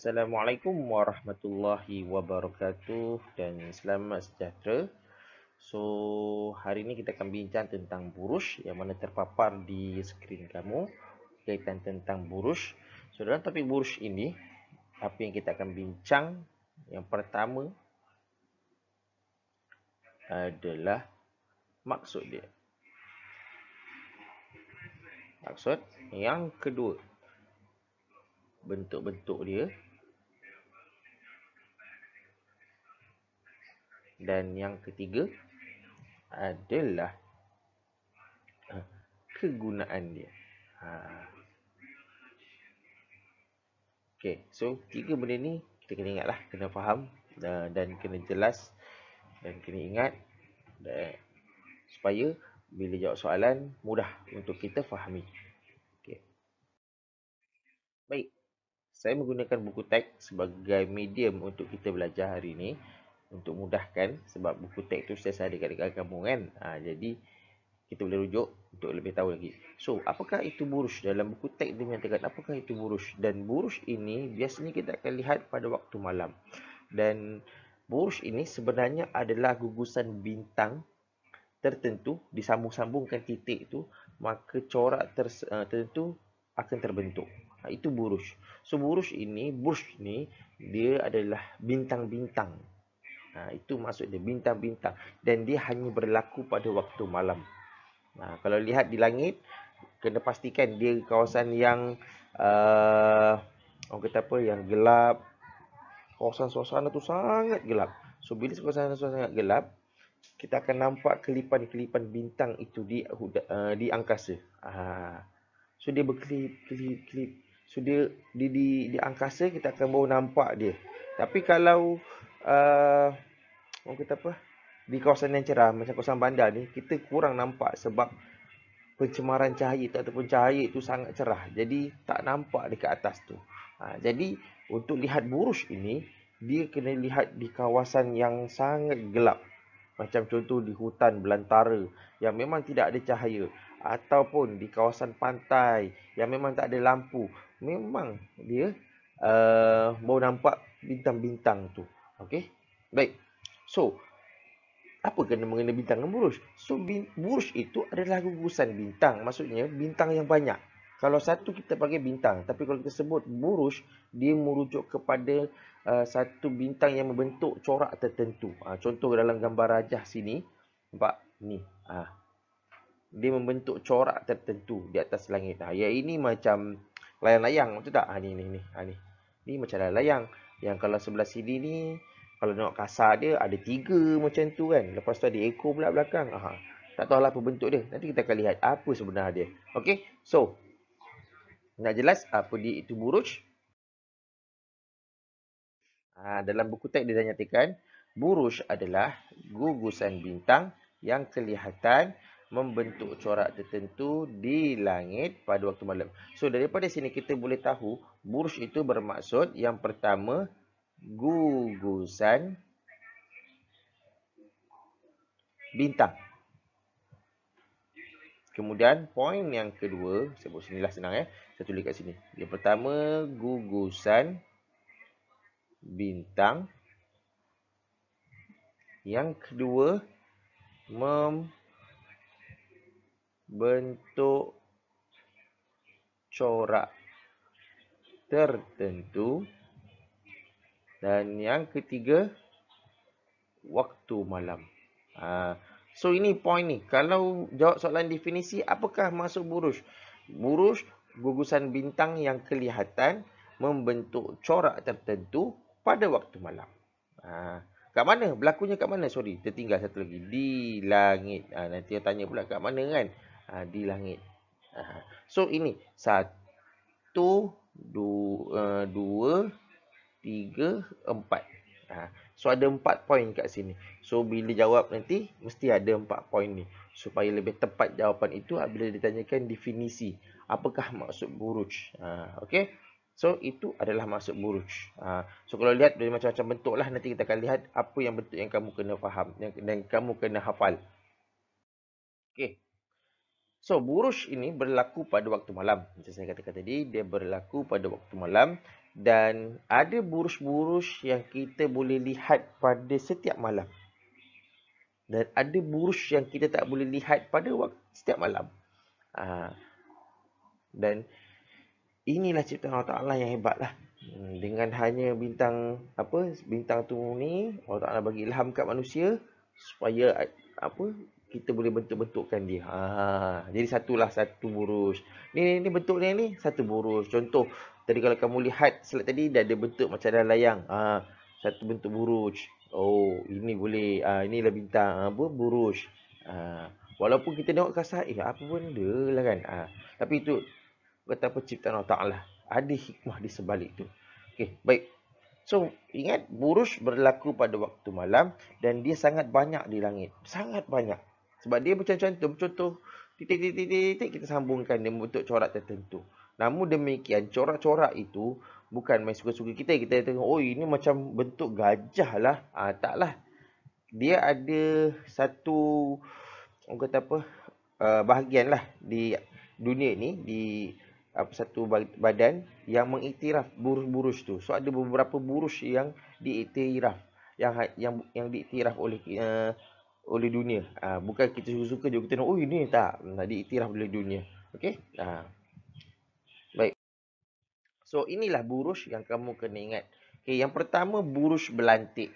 Assalamualaikum warahmatullahi wabarakatuh dan selamat sejahtera. So, hari ini kita akan bincang tentang buruj yang mana terpapar di skrin kamu, kaitan tentang buruj. So, dalam topik buruj ini, apa yang kita akan bincang? Yang pertama adalah maksud dia. Maksud. Yang kedua, bentuk-bentuk dia. Dan yang ketiga adalah kegunaan dia. Okay, so tiga benda ni kita kena ingat lah, kena faham dan kena jelas dan kena ingat supaya bila jawab soalan mudah untuk kita fahami. Okay. Baik, saya menggunakan buku teks sebagai medium untuk kita belajar hari ini untuk mudahkan, sebab buku teks tu saya ada kat kamu kan. Jadi kita boleh rujuk untuk lebih tahu lagi. So, apakah itu buruj? Dalam buku teks dia menyatakan apakah itu buruj. Dan buruj ini biasanya kita akan lihat pada waktu malam. Dan buruj ini sebenarnya adalah gugusan bintang tertentu, disambung-sambungkan titik itu, maka corak tertentu akan terbentuk. Itu buruj. So, buruj ni dia adalah bintang-bintang. Itu maksud dia, bintang-bintang. Dan dia hanya berlaku pada waktu malam. Kalau lihat di langit, kena pastikan dia kawasan yang orang kata apa, yang gelap. Kawasan suasana tu sangat gelap. So bila suasana sangat gelap, kita akan nampak kelipan-kelipan bintang itu di angkasa. So dia berkelip-kelip. So dia di angkasa kita akan baru nampak dia. Tapi kalau orang kata apa, di kawasan yang cerah macam kawasan bandar ni, kita kurang nampak sebab pencemaran cahaya ataupun cahaya itu sangat cerah. Jadi tak nampak dekat atas tu. Jadi untuk lihat buruj ini, dia kena lihat di kawasan yang sangat gelap. Macam contoh di hutan belantara yang memang tidak ada cahaya, ataupun di kawasan pantai yang memang tak ada lampu. Memang dia baru nampak bintang-bintang tu. Okey? Baik. So, apa kena mengenai bintang dan buruj? So, buruj itu adalah gugusan bintang. Maksudnya, bintang yang banyak. Kalau satu kita panggil bintang. Tapi kalau kita sebut buruj, dia merujuk kepada satu bintang yang membentuk corak tertentu. Contoh dalam gambar rajah sini. Nampak? Ni. Dia membentuk corak tertentu di atas langit. Yang ini macam layang-layang. Betul tak? Ni. Ni macam layang-layang. Yang kalau sebelah sini ni, kalau tengok kasar dia ada 3 macam tu kan. Lepas tu ada ekor pula belakang. Tak tahulah apa bentuk dia. Nanti kita akan lihat apa sebenar dia. Okey. So, nak jelas apa dia itu buruj? Dalam buku teks dia dah nyatakan, buruj adalah gugusan bintang yang kelihatan membentuk corak tertentu di langit pada waktu malam. So, daripada sini kita boleh tahu buruj itu bermaksud yang pertama, gugusan bintang. Kemudian poin yang kedua, saya buat sinilah senang ya. Saya tulis kat sini. Yang pertama, gugusan bintang. Yang kedua, membentuk corak tertentu. Dan yang ketiga, waktu malam. So ini poin ni. Kalau jawab soalan definisi, apakah maksud buruj? Buruj, gugusan bintang yang kelihatan membentuk corak tertentu pada waktu malam. Kat mana? Berlakunya kat mana? Sorry, tertinggal satu lagi. Di langit. Nanti dia tanya pula kat mana kan? Di langit. So ini 1, 2, 3, 4. So ada 4 poin kat sini. So bila jawab nanti mesti ada 4 poin ni. Supaya lebih tepat jawapan itu bila ditanyakan definisi. Apakah maksud buruj? Okey. So itu adalah maksud buruj. So kalau lihat dari macam-macam bentuk lah, nanti kita akan lihat apa yang bentuk yang kamu kena faham dan kamu kena hafal. Okey. So, buruj ini berlaku pada waktu malam. Macam saya katakan tadi, dia berlaku pada waktu malam Dan ada buruj-buruj yang kita boleh lihat pada setiap malam. Dan ada buruj yang kita tak boleh lihat pada waktu setiap malam. Dan inilah ciptaan Allah Ta'ala yang hebat lah. Dengan hanya bintang tu ni, Allah Ta'ala bagi ilham kat manusia supaya kita boleh bentuk-bentukkan dia. Jadi satu buruj. Ni bentuk ni satu buruj. Contoh, tadi kalau kamu lihat slide tadi dah ada bentuk macam dalam layang. Satu bentuk buruj. Oh, ini boleh. Inilah bintang buruj. Walaupun kita tengok kasar, apa benda lah kan. Tapi itu betapa ciptaan Allah Ta'ala. Ada hikmah di sebalik tu. Okey, baik. So, ingat buruj berlaku pada waktu malam dan dia sangat banyak di langit. Sangat banyak. Sebab dia macam contoh titik-titik kita sambungkan dia membentuk corak tertentu. Namun demikian, corak-corak itu bukan main suka-suka kita. Kita tengok, oh ini macam bentuk gajah lah. Taklah. Dia ada satu, orang kata apa, bahagian lah di dunia ni, di satu badan yang mengiktiraf buruj-buruj tu. So ada beberapa buruj yang diiktiraf, yang diiktiraf oleh dunia. Bukan kita suka-suka je kita nak, oh ini tak, diiktiraf oleh dunia. Okey? Baik. So inilah buruj yang kamu kena ingat. Okey, yang pertama buruj belantik.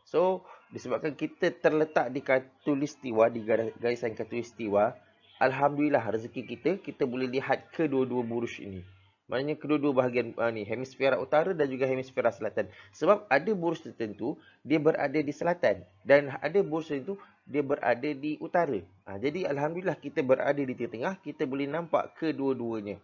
So disebabkan kita terletak di khatulistiwa, di garisan khatulistiwa, alhamdulillah rezeki kita boleh lihat kedua-dua buruj ini. Maknanya kedua-dua bahagian ni, hemisfera utara dan juga hemisfera selatan. Sebab ada buruj tertentu dia berada di selatan dan ada buruj tertentu dia berada di utara. Jadi alhamdulillah kita berada di tengah-tengah, kita boleh nampak kedua-duanya.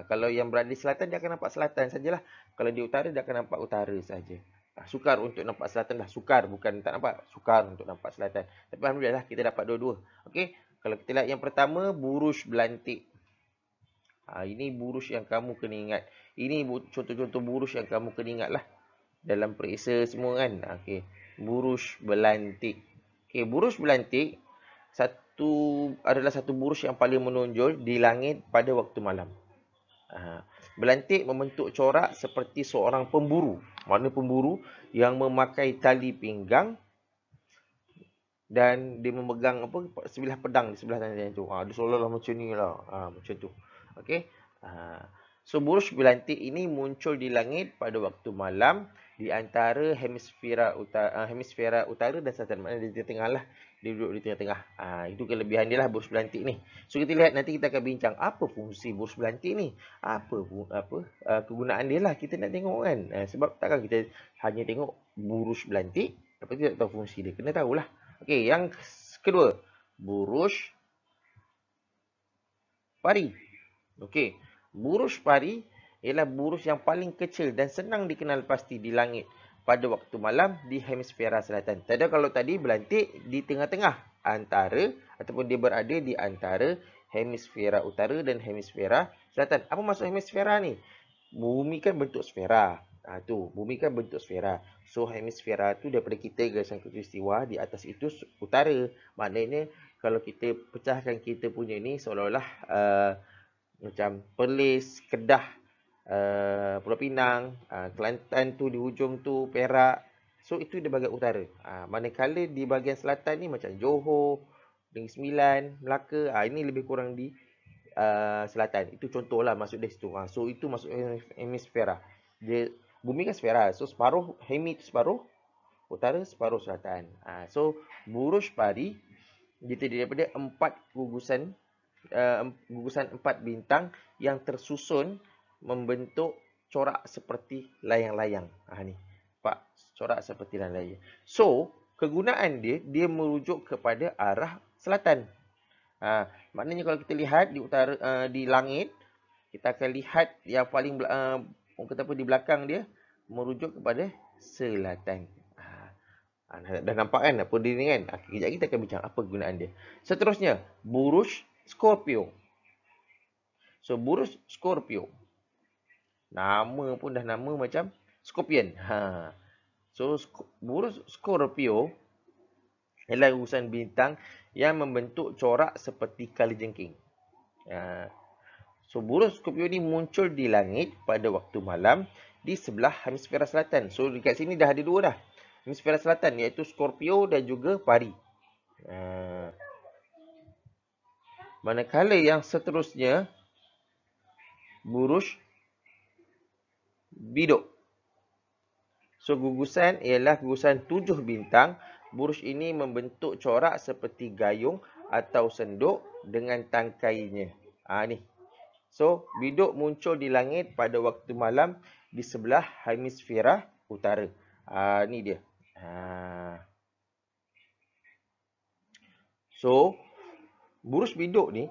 Kalau yang berada di selatan dia akan nampak selatan sajalah. Kalau di utara dia akan nampak utara saja. Sukar untuk nampak selatan lah. Sukar, bukan tak nampak. Sukar untuk nampak selatan. Tapi alhamdulillah kita dapat dua-dua. Okey. Kalau kita lihat yang pertama, buruj belantik. Ini buruj yang kamu kena ingat. Ini contoh-contoh buruj yang kamu kena ingat lah. Dalam periksa semua kan. Okey. Buruj belantik. Okey, buruj belantik adalah satu buruj yang paling menonjol di langit pada waktu malam. Belantik membentuk corak seperti seorang pemburu. Mana pemburu yang memakai tali pinggang dan dia memegang sebilah pedang di sebelah tangan tu. Dia seolah-olah macam ni lah. Macam tu. Okey. So buruj belantik ini muncul di langit pada waktu malam di antara hemisfera utara dan selatan. Maknanya di tengah lah. Dia duduk di tengah-tengah. Itu kelebihan dia lah buruj belantik ni. So kita lihat nanti kita akan bincang apa fungsi buruj belantik ni. Apa kegunaan dia lah kita nak tengok kan. Sebab takkan kita hanya tengok buruj belantik tapi tidak tahu fungsi dia. Kena tahulah. Okey, yang kedua, buruj pari. Okey, buruj pari ialah buruj yang paling kecil dan senang dikenal pasti di langit pada waktu malam di hemisfera selatan. Kalau tadi belantik di tengah-tengah antara ataupun dia berada di antara hemisfera utara dan hemisfera selatan. Apa maksud hemisfera ni? Bumi kan bentuk sfera. Bumi kan bentuk sfera. So hemisfera tu daripada kita garisan khatulistiwa, di atas itu utara. Maknanya kalau kita pecahkan kita punya ni seolah-olah macam Perlis, Kedah, Pulau Pinang, Kelantan tu di hujung tu, Perak. So itu di bahagian utara. Manakala di bahagian selatan ni macam Johor, Negeri Sembilan, Melaka, ini lebih kurang di selatan. Itu contohlah masuk dari situ. So itu masuk hemisfera. Bumi kan sfera. So separuh hemi tu separuh utara, separuh selatan. So buruj pari terdiri daripada 4 gugusan 4 bintang yang tersusun membentuk corak seperti layang-layang. Ni. Pak, corak seperti layang-layang. So, kegunaan dia merujuk kepada arah selatan. Maknanya kalau kita lihat di utara di langit, kita akan lihat yang paling orang kata apa di belakang dia merujuk kepada selatan. Dah nampak kan apa dia ni kan? Kejap kita akan bincang apa kegunaan dia. Seterusnya, buruj Scorpio. So, buruj Scorpio. Nama pun dah nama macam Scorpion. So, buruj Scorpio ialah gugusan bintang yang membentuk corak seperti kalajengking. So, burung Scorpio ni muncul di langit pada waktu malam di sebelah hemisfera selatan. So, dekat sini dah ada dua dah. Hemisfera selatan iaitu Scorpio dan juga pari. Manakala yang seterusnya, burung biduk. So, gugusan ialah gugusan 7 bintang. Burung ini membentuk corak seperti gayung atau senduk dengan tangkainya. Ni. So, biduk muncul di langit pada waktu malam di sebelah hemisfera utara. Ni dia. So, burung biduk ni,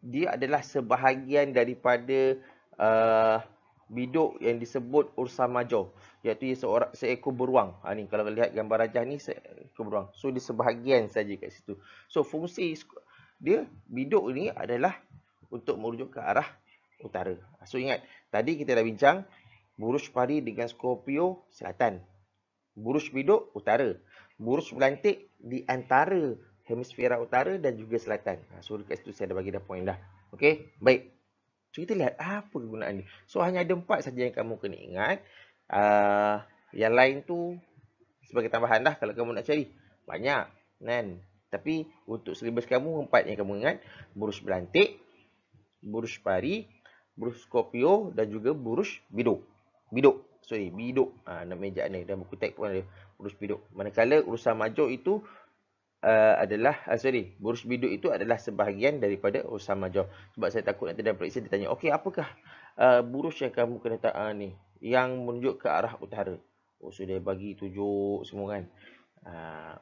dia adalah sebahagian daripada biduk yang disebut Ursa Major, iaitu seekor beruang. Ni kalau lihat gambar rajah ni, seekor beruang. So, dia sebahagian saja kat situ. So, fungsi dia, biduk ni adalah untuk merujuk ke arah utara. So, ingat, tadi kita dah bincang burung pari dengan Scorpio selatan, burung biduk utara, burung belantik di antara hemisfera utara dan juga selatan. So, dekat situ saya dah bagi dah point dah. Okey, baik. So, kita lihat apa kegunaan dia. So, hanya ada 4 saja yang kamu kena ingat. Yang lain tu sebagai tambahan dah kalau kamu nak cari. Banyak, kan? Tapi untuk silibus kamu, 4 yang kamu ingat. Burung belantik, burung pari, burung Scorpio dan juga burung biduk. Biduk. Nama ejaan ni. Dan buku teks pun ada. Burung biduk. Manakala Ursa Major itu burung biduk itu adalah sebahagian daripada Ursa Major. Sebab saya takut nanti dalam periksa dia tanya, okey, apakah burung yang kamu kena ni yang menunjuk ke arah utara? Sudah bagi tunjuk semua kan.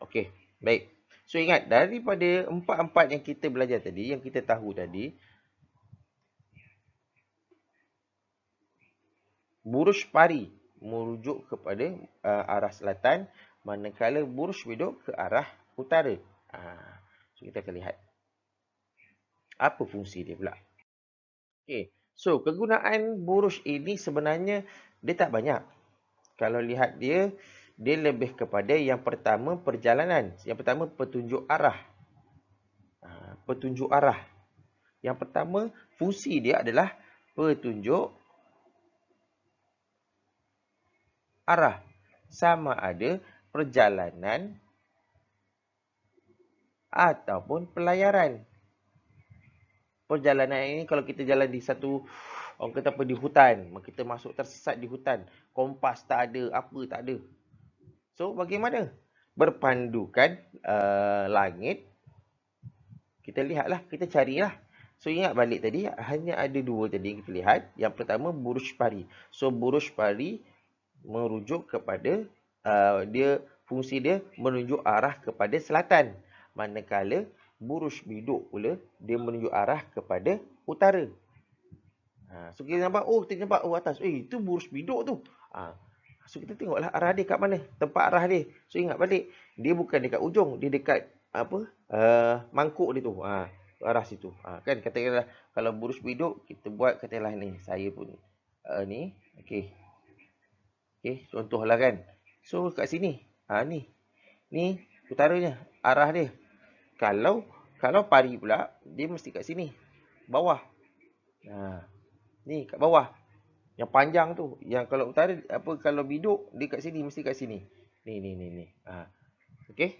Okey, baik. So, ingat, daripada 4 yang kita belajar tadi, yang kita tahu tadi, burung pari merujuk kepada arah selatan, manakala burung biduk ke arah utara. So, kita akan lihat apa fungsi dia pula. Okey. So, kegunaan burung ini sebenarnya dia tak banyak. Kalau lihat dia lebih kepada yang pertama perjalanan. Yang pertama petunjuk arah. Petunjuk arah. Yang pertama fungsi dia adalah petunjuk arah. Sama ada perjalanan ataupun pelayaran. Perjalanan ini kalau kita jalan di satu, orang kata apa, di hutan, kita masuk tersesat di hutan, kompas tak ada, apa tak ada. So, bagaimana? Berpandukan langit, kita lihatlah, kita carilah. So, ingat balik tadi, hanya ada 2 tadi yang kita lihat. Yang pertama, burung pari. So, burung pari merujuk kepada, fungsi dia menunjuk arah kepada selatan. Manakala burung biduk pula, dia menunjuk arah kepada utara. So, kita nampak, atas. Itu burung biduk tu. So, kita tengoklah arah dia kat mana. Tempat arah dia. So, ingat balik. Dia bukan dekat ujung. Dia dekat mangkuk dia tu. Arah situ. Kan, katakanlah kalau burung biduk, kita buat katakanlah ni. Saya pun ni. Okey. Contohlah kan. So, kat sini. Ni. Ni utaranya. Arah dia. Kalau pari pula, dia mesti kat sini. Bawah. Ni kat bawah. Yang panjang tu. Yang kalau utara, kalau biduk, dia kat sini, mesti kat sini. Ni. Okey.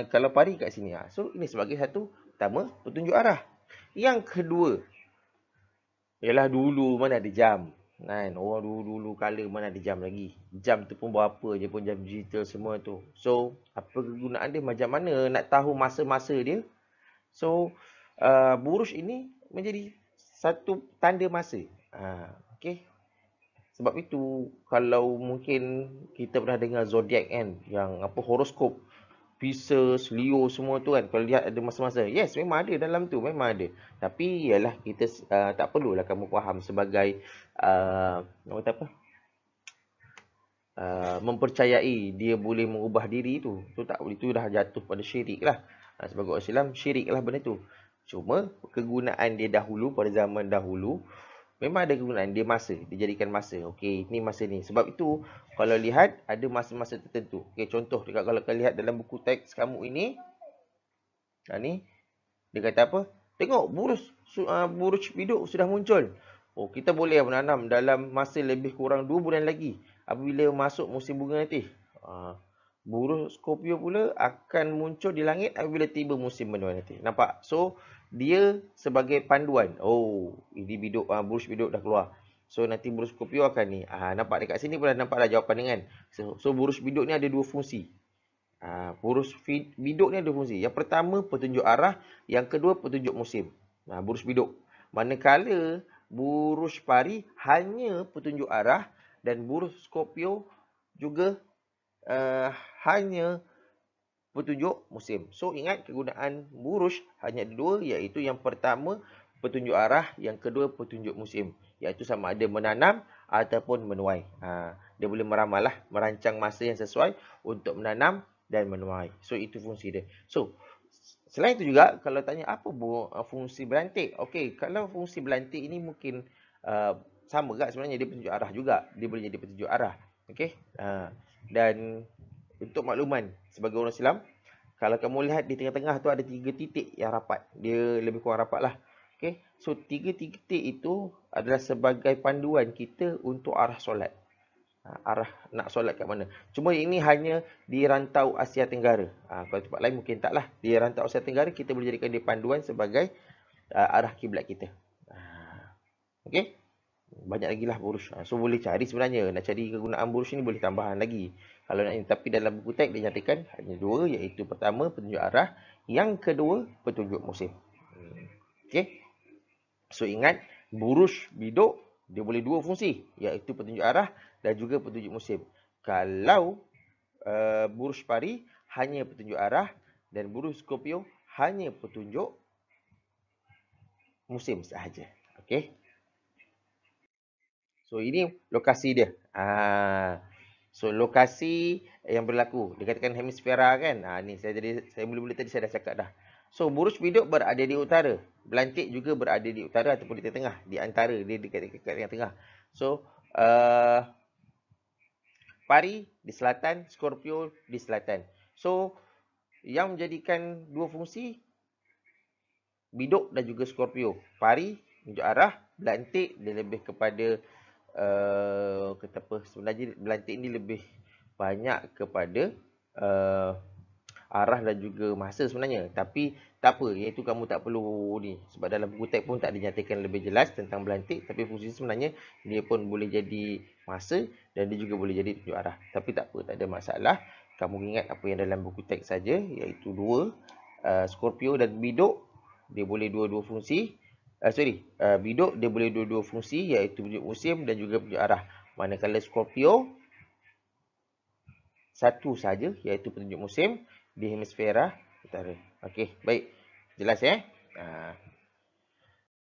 Kalau pari kat sini. So, ini sebagai satu pertama, petunjuk arah. Yang kedua, ialah dulu mana ada jam. Kan? Orang dulu kala mana ada jam lagi. Jam tu pun berapa je pun, jam digital semua tu. So, apa kegunaan dia? Macam mana nak tahu masa-masa dia? So, burung ini menjadi satu tanda masa. Okey. Sebab itu, kalau mungkin kita pernah dengar zodiak kan, yang horoskop, Pisces, Leo semua tu kan, kalau lihat ada masa-masa. Yes, memang ada dalam tu, memang ada. Tapi ialah kita tak perlulah kamu faham sebagai mempercayai dia boleh mengubah diri tu. Tu tak boleh, tu dah jatuh pada syirik lah. Sebagai orang Islam, syirik lah benda tu. Cuma kegunaan dia dahulu, pada zaman dahulu, memang ada kegunaan dia masa, dijadikan masa. Okey, ni masa ni. Sebab itu kalau lihat ada masa-masa tertentu. Okey, contoh kalau kau lihat dalam buku teks kamu ini, ni dia kata apa? Tengok buruj biduk sudah muncul. Oh, kita boleh menanam dalam masa lebih kurang 2 bulan lagi apabila masuk musim bunga nanti. Buruj Scorpio pula akan muncul di langit apabila tiba musim menuai nanti. Nampak? So, dia sebagai panduan. Oh, ini biduk, buruj biduk dah keluar. So, nanti buruj Scorpio akan ni. Nampak dekat sini pun dah nampak dah jawapan ni kan. So buruj biduk ni ada 2 fungsi. Buruj biduk ni ada fungsi. Yang pertama, petunjuk arah. Yang kedua, petunjuk musim. Buruj biduk. Manakala buruj pari hanya petunjuk arah dan buruj Scorpio juga hanya petunjuk musim. So, ingat kegunaan buruj hanya ada 2, iaitu yang pertama, petunjuk arah. Yang kedua, petunjuk musim. Iaitu sama ada menanam ataupun menuai. Dia boleh meramal lah, merancang masa yang sesuai untuk menanam dan menuai. So, itu fungsi dia. So, selain itu juga, kalau tanya apa fungsi belantik? Okey, kalau fungsi belantik ini mungkin sama juga sebenarnya, dia petunjuk arah juga. Dia boleh jadi petunjuk arah. Okey. Dan untuk makluman sebagai orang Islam, kalau kamu lihat di tengah-tengah tu ada 3 titik yang rapat. Dia lebih kurang rapat lah. Okey. So, 3 titik itu adalah sebagai panduan kita untuk arah solat. Arah nak solat kat mana. Cuma ini hanya di rantau Asia Tenggara. Kalau tempat lain mungkin taklah. Di rantau Asia Tenggara kita boleh jadikan dia panduan sebagai arah kiblat kita. Okey. Banyak lagi lah buruj. So boleh cari sebenarnya. Nak cari kegunaan buruj ni boleh tambahan lagi. Kalau nak, tapi dalam buku teks dia nyatakan hanya 2, iaitu pertama petunjuk arah, yang kedua petunjuk musim. Okey. So ingat, buruj biduk dia boleh 2 fungsi, iaitu petunjuk arah dan juga petunjuk musim. Kalau buruj pari hanya petunjuk arah dan buruj Scorpio hanya petunjuk musim sahaja. Okey. So ini lokasi dia. So lokasi yang berlaku, dia katakan hemisfera kan. Ni saya mula-mula tadi saya dah cakap dah. So buruj biduk berada di utara, belantik juga berada di utara ataupun di tengah, di antara, dia dekat tengah-tengah. So pari di selatan, Scorpio di selatan. So yang menjadikan 2 fungsi, biduk dan juga Scorpio. Pari tunjuk arah, belantik dia lebih kepada kata apa, sebenarnya belantik ni lebih banyak kepada arah dan juga masa sebenarnya. Tapi tak apa, iaitu kamu tak perlu ni. Sebab dalam buku teks pun tak dinyatakan lebih jelas tentang belantik. Tapi fungsi sebenarnya dia pun boleh jadi masa dan dia juga boleh jadi tunjuk arah. Tapi tak apa, tak ada masalah. Kamu ingat apa yang dalam buku teks saja, iaitu 2, Scorpio dan biduk dia boleh dua-dua fungsi. Biduk dia boleh dua-dua fungsi, iaitu petunjuk musim dan juga petunjuk arah. Manakala Scorpio satu saja, iaitu petunjuk musim di hemisfera utara. Okey, baik. Jelas ya?